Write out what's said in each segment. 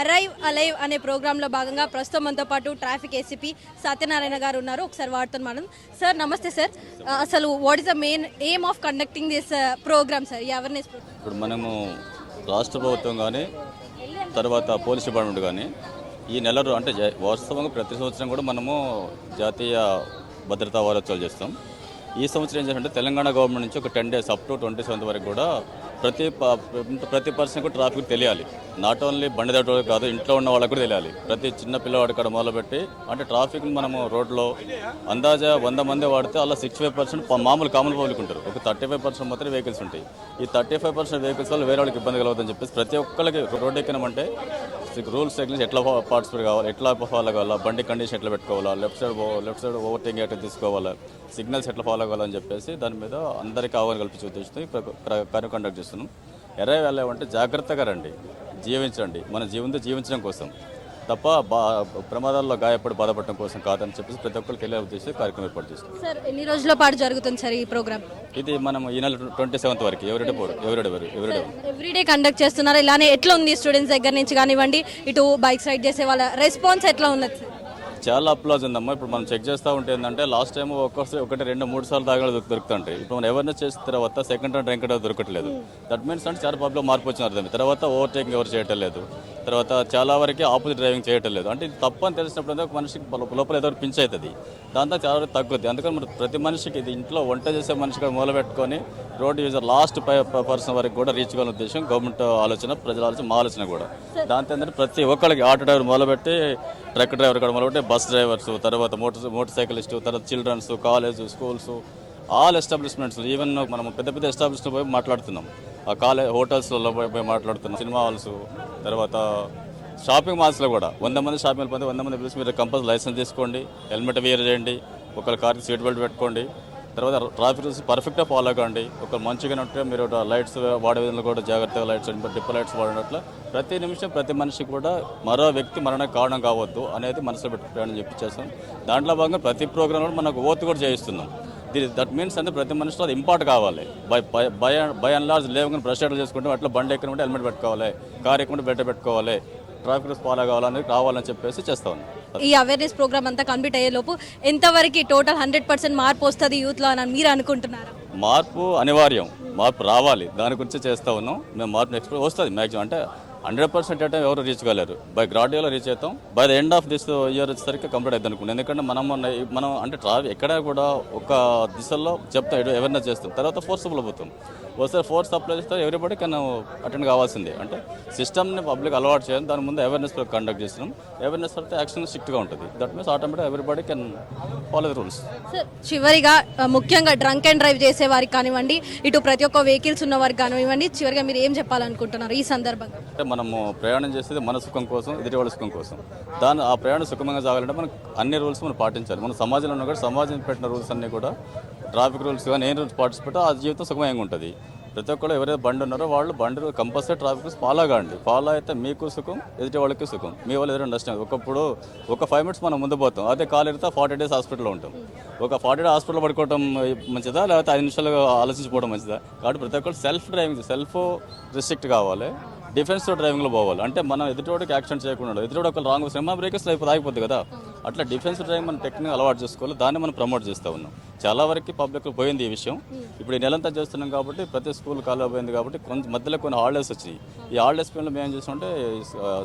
Arrive alive అనే ప్రోగ్రాంలో భాగంగా ప్రస్తుతం మనతో పాటు ట్రాఫిక్ ఏసీపీ సత్యనారాయణ గారు ఉన్నారు. ఒకసారి వాడుతాం మనం. సార్ నమస్తే సార్. అసలు what is the main aim of conducting this program sir, ఈ అవేర్నెస్ ప్రోగ్రామ్? ఇప్పుడు మనము రాష్ట్ర ప్రభుత్వం కానీ తర్వాత పోలీస్ డిపార్ట్మెంట్ కానీ ఈ నెలలో అంటే వాస్తవంగా ప్రతి సంవత్సరం కూడా మనము జాతీయ భద్రతా వారోత్సవాలు చేస్తాం. ఈ సంవత్సరం ఏం చేయాలంటే తెలంగాణ గవర్నమెంట్ నుంచి ఒక 10 days అప్ టు 27th వరకు కూడా ప్రతి పర్సన్ కూడా ట్రాఫిక్ తెలియాలి. నాట్ ఓన్లీ బండి దాటి కాదు, ఇంట్లో ఉన్న వాళ్ళకి కూడా తెలియాలి. ప్రతి చిన్న పిల్లవాడి కాడ మొదలుపెట్టి అంటే ట్రాఫిక్ మనము రోడ్లో అందాజా 100 మంది వాడితే అలా 65% మామూలు కామన్ పబ్లిక్ ఉంటారు. ఒక 35% మాత్రమే వెహికల్స్ ఉంటాయి. ఈ 35% వెహికల్స్ వల్ల వేరే వాళ్ళకి ఇబ్బంది కలగదని చెప్పేసి ప్రతి ఒక్కరికి రోడ్డు ఎక్కినామంటే రూల్స్ రెగ్యులేషన్ ఎట్లా పార్టిసిపేట్ కావాలి, ఎట్లా ఫాలో కావాలా, బండి కండిషన్ ఎట్లా పెట్టుకోవాలా, లెఫ్ట్ సైడ్ ఓవర్టేకింగ్ ఎట్లా తీసుకోవాలా, సిగ్నల్స్ ఎట్లా ఫాలో కావాలని చెప్పేసి దాని మీద అందరికీ అవగాహన కల్పించే ఉద్దేశంతో కార్యక్రమం కండక్ట్ చేస్తున్నాం. అరైవ్ అలైవ్ అంటే జాగ్రత్తగా రండి, జీవించండి, మన జీవనంతో జీవించడం కోసం తప్ప ప్రమాదాల్లో గాయపడి బాధపడటం కోసం కాదని చెప్పేసి ప్రతి ఒక్కరికి వెళ్ళే ఉద్దేశం కార్యక్రమం ఏర్పాటు చేస్తాం. సార్ ఎన్ని రోజుల పాటు జరుగుతుంది సార్ ఈ ప్రోగ్రామ్? ఇది మనం ఈ నెల 27th వరకు ఎవ్రీడే కండక్ట్ చేస్తున్నారు. ఇలానే ఎట్లా ఉంది స్టూడెంట్స్ దగ్గర నుంచి కానివ్వండి, ఇటు బైక్స్ రైడ్ చేసే వాళ్ళ రెస్పాన్స్ ఎట్లా ఉన్నది సార్? చాలా అప్లాజ్ ఉందమ్మా. ఇప్పుడు మనం చెక్ చేస్తూ ఉంటే ఏంటంటే లాస్ట్ టైం ఒకటి 2-3 సార్లు దాగా దొరుకుతుంటాయి. ఇప్పుడు మనం అవేర్నెస్ చేసిన తర్వాత సెకండ్ అండ్ ర్యాంక్ దొరకట్లేదు. దట్ మీన్స్ అంటే చాలా పబ్లిక్ మార్పు వచ్చిన అర్థం. తర్వాత ఓవర్టేకింగ్ ఎవరు చేయటం లేదు, తర్వాత చాలా వరకు ఆపోజిట్ డ్రైవింగ్ చేయటం లేదు. అంటే ఇది తప్పు అని తెలిసినప్పుడు ఒక మనిషికి లోపల ఏదో పించ్ అవుతుంది, దాంతో చాలా వరకు తగ్గుద్ది. అందుకని మరి ప్రతి మనిషికి ఇది ఇంట్లో వంట చేసే మనిషి కూడా మొదలు పెట్టుకొని రోడ్డు యూజర్ లాస్ట్ పర్సన్ వరకు కూడా రీచ్ కావాలనే ఉద్దేశం గవర్నమెంట్ ఆలోచన, ప్రజల ఆలోచన, మా ఆలోచన కూడా. దాంతో ఏంటంటే ప్రతి ఒక్కరికి ఆటో డ్రైవర్ మొదలుపెట్టి ట్రక్ డ్రైవర్ కూడా మొదలుపెట్టి బస్ డ్రైవర్స్, తర్వాత మోటార్ సైకిలిస్టు, తర్వాత children's, college, schools, all establishments, even మనం పెద్ద ఎస్టాబ్లిష్మెంట్ పోయి మాట్లాడుతున్నాం. ఆ హోటల్స్లో పోయి మాట్లాడుతున్నాం, సినిమా హాల్స్, తర్వాత షాపింగ్ మాల్స్లో కూడా 100 మంది షాపింగ్ పోతే 100 మంది పిలిచి మీరు కంపల్సరీ లైసెన్స్ తీసుకోండి, హెల్మెట్ వేర్ చేయండి, ఒకళ్ళ కార్కి సీట్ బెల్ట్ పెట్టుకోండి, తర్వాత ట్రాఫిక్ రూల్స్ పర్ఫెక్ట్గా ఫాలో కండి. ఒక మంచిగా ఉంటే మీరు లైట్స్ వాడే విధంగా కూడా జాగ్రత్తగా లైట్స్ డిప్ప లైట్స్ వాడినట్లు ప్రతి నిమిషం ప్రతి మనిషి కూడా మరో వ్యక్తి మరణానికి కారణం కావద్దు అనేది మనసులో పెట్టుకోవాలని చెప్పి చేస్తాం. దాంట్లో భాగంగా ప్రతి ప్రోగ్రాంలో మనకు ఓత్ కూడా చేయిస్తున్నాం. దట్ మీన్స్ అంటే ప్రతి మనిషిలో అది ఇంపార్ట్ కావాలి. బై అండ్ లార్జ్ లేవగానే ప్రొసీడర్ చేసుకుంటే అట్లా బండి ఎక్కనుంటే హెల్మెట్ పెట్టుకోవాలి, కార్ ఎక్కనుంటే బెట్ట పెట్టుకోవాలి, ట్రాఫిక్ రూల్స్ ఫాలో కావాలని రావాలని చెప్పేసి చేస్తా ఉన్నాం. ఈ అవేర్నెస్ ప్రోగ్రామ్ అంతా కంప్లీట్ అయ్యే లోపు ఎంతవరకు టోటల్ 100% మార్పు వస్తుంది యూత్లో అని మీరు అనుకుంటున్నారా? మార్పు అనివార్యం, మార్పు రావాలి, దాని గురించి చేస్తూ ఉన్నాం. మేము మార్పు నెక్స్ట్ వస్తుంది మ్యాక్సిమం. అంటే 100% అంటే ఎవరు రీచ్ కాలేరు. బై గ్రాడ్యువల్గా రీచ్ అవుతాం. By the end of this year వచ్చేసరికి కంప్లీట్ అవుతుంది అనుకుంటాం. ఎందుకంటే మనం అంటే ట్రాఫిక్ ఎక్కడ కూడా ఒక దిశలో చెప్తాం, ఎవరినైనా చేస్తాం, తర్వాత ఫోర్సబుల్ అవుతాం. ఒకసారి ఫోర్స్ అప్లై చేస్తే ఎవ్రీబడి కెన్ అటెండ్ కావాల్సిందే. అంటే సిస్టమ్ని పబ్లిక్ అలవాటు చేయాలి. దాని ముందు అవేర్నెస్ కండక్ట్ చేస్తున్నాం. అవేర్నెస్ అయితే యాక్షన్ స్ట్రిక్ట్గా ఉంటుంది. That means automatic everybody can follow the rules. చివరిగా ముఖ్యంగా డ్రంక్ అండ్ డ్రైవ్ చేసే వారికి కానివ్వండి, ఇటు ప్రతి ఒక్క వెహికల్స్ ఉన్న వారికి కానివ్వండి, చివరిగా మీరు ఏం చెప్పాలనుకుంటున్నారు ఈ సందర్భంగా? అంటే మనము ప్రయాణం చేసేది మన సుఖం కోసం, ఎదుటి వాళ్ళ సుఖం కోసం. ఆ ప్రయాణం సుఖంగా సాగాలంటే మనకు అన్ని రూల్స్ మనం పాటించాలి. మన సమాజంలో ఉన్న కూడా సమాజం పెట్టిన రూల్స్ అన్నీ కూడా ట్రాఫిక్ రూల్స్ కానీ ఏ రూల్స్ పాటించుకుంటే ఆ జీవితం సుఖమయంగా ఉంటుంది. ప్రతి ఒక్కరు ఎవరైతే బండి ఉన్నారో వాళ్ళు బండి కంపల్సరీ ట్రాఫిక్ రూల్స్ ఫాలో కాండి. ఫాలో అయితే మీకు సుఖం, ఎదుటి వాళ్ళకి సుఖం, మీ వాళ్ళు ఎదురు నష్టం. ఒకప్పుడు ఒక 5 minutes మనం ముందు పోతాం, అదే కాలు ఎడితే 40 days హాస్పిటల్లో ఉంటాం. ఒక 40 days హాస్పిటల్లో పడుకోవడం మంచిదా, లేకపోతే 5 నిమిషాలు ఆలోచించుకోవడం మంచిదా? కాబట్టి ప్రతి ఒక్కరు సెల్ఫ్ డ్రైవింగ్, సెల్ఫ్ రిస్ట్రిక్ట్ కావాలి, డిఫెన్సివ్ డ్రైవింగ్లో పోవాలి. అంటే మనం ఎదుటివాడికి యాక్షన్ చేయకుండా, ఎదుటివాడు ఒక రాంగ్ సినిమా బ్రేకర్స్ అయిపోతే ఆగిపోద్ది కదా. అట్లా డిఫెన్సివ్ డ్రైవింగ్ మనం టెక్నిక్ అలవాటు చేసుకోవాలి. దాన్ని మనం ప్రమోట్ చేస్తూ ఉన్నాం. చాలా వరకు పబ్లిక్ పోయింది ఈ విషయం. ఇప్పుడు ఈ నెలంతా చేస్తున్నాం కాబట్టి ప్రతి స్కూల్ కాలేజ్ పోయింది కాబట్టి కొంచెం మధ్యలో కొన్ని హాలిడేస్ వచ్చాయి. ఈ హాలిడేస్ పైన మేము ఏం చేస్తామంటే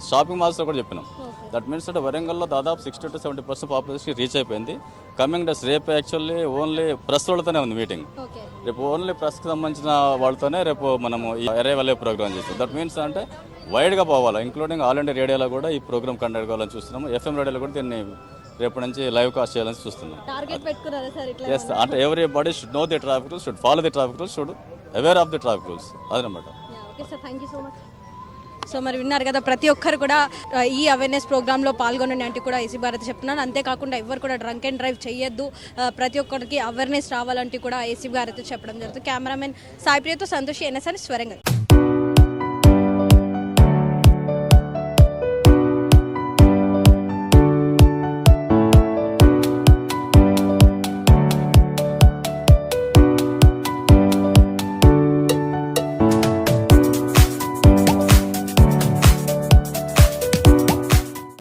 షాపింగ్ మాల్స్లో కూడా చెప్పినాం. దట్ మీన్స్ అంటే వరంగల్లో దాదాపు 60 to 70% పాపులేషన్ రీచ్ అయిపోయింది. కమింగ్ డేస్ రేపు యాక్చువల్లీ ఓన్లీ ప్రెస్ వాళ్ళతోనే ఉంది మీటింగ్. రేపు ఓన్లీ ప్రెస్కి సంబంధించిన వాళ్ళతోనే రేపు మనము ఈ అరైవ్ అలైవ్ ప్రోగ్రామ్ చేస్తాం. దట్ మీన్స్ అంటే వైడ్గా పోవాలి, ఇంక్లూడింగ్ ఆల్ ఇండియా రేడియోలో కూడా ఈ ప్రోగ్రామ్ కండక్ట్ కావాలని చూస్తున్నాము. FM రేడియోలో కూడా దీన్ని రేపు నుంచి లైవ్ కాస్ట్ చేయాలని చూస్తున్నాం. ఎస్, అంటే everybody should know the traffic rules, should follow the traffic rules, should aware of the traffic rules. అదనమాట. సో మరి విన్నారు కదా, ప్రతి ఒక్కరు కూడా ఈ అవేర్నెస్ ప్రోగ్రాంలో పాల్గొనండి అంటే కూడా ఏసీ భారతి చెప్తున్నాను. అంతేకాకుండా ఎవరు కూడా డ్రంక్ అండ్ డ్రైవ్ చేయొద్దు, ప్రతి ఒక్కరికి అవేర్నెస్ రావాలంటే కూడా ఏసీ భారతి చెప్పడం జరుగుతుంది. కెమెరామెన్ సాయిప్రియతో సంతోషి, NSN వరంగల్.